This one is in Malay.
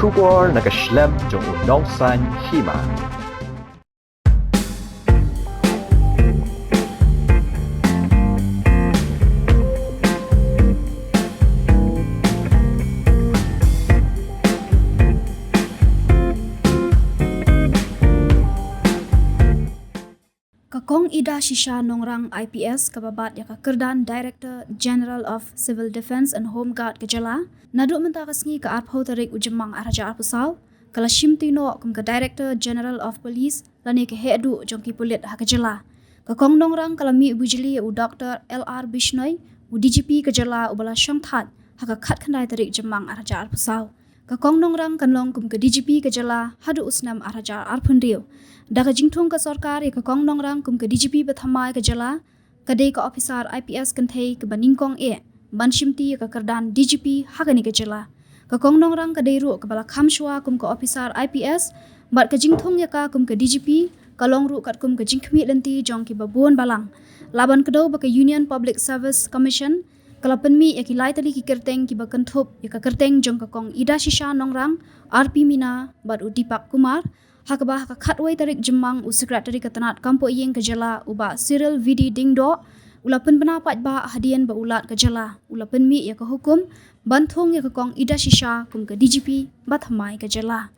Trubor nakaslem jong unongsan Hima. Kakong Ida Shisha Nongrang IPS kababat ya Kerdan Director General of Civil Defence and Home Guard ke Jylla naduk mentakasngi ke arpau tarik ujemang araja arpusau kala Shimti no kum ke Director General of Police lani ke hedu jongki pulit ha ke Jylla. Kakong Nongrang kala mi bujili u Dr. LR Bishnoi u DGP ke Jylla u bala syong that ha ke khat khandai tarik jemang araja arpusau. Kakong Nongrang kanlong kum ke DGP ke Jylla hadu usnam araja arpundiu. Daga jingtung ke sorkar ya kakong Nongrang kum ke DGP Bathymmai ke Jylla kadai ke officer IPS kenthei ke baningkong ban Shimti ke Kerdan DGP hagani ke Jylla. Kakong Nongrang kadai ru ke bala khamshwa kum ke officer IPS bat ke jingtung ya ka kum ke DGP kalong ru kat kum ke jingkhmi lenti jong ki babuan balang. Laban kedau ba ke Union Public Service Commission kala penmi ya ki lai tali ki kerteng ki bakentup ya ka kerteng jong kakong Ida Shisha Nongrang RP Mina bat u Dipak Kumar hakabah ka khatwai tarik jemang u sekretari ketanat kampo iyeng ke Jylla uba Cyril VD Dingdo ulapen penapat ba hadian ba ulat ke Jylla ulapen mi ya ke hukum banthong ya kakong Ida Shisha kum ke DGP Bathymmai ke Jylla.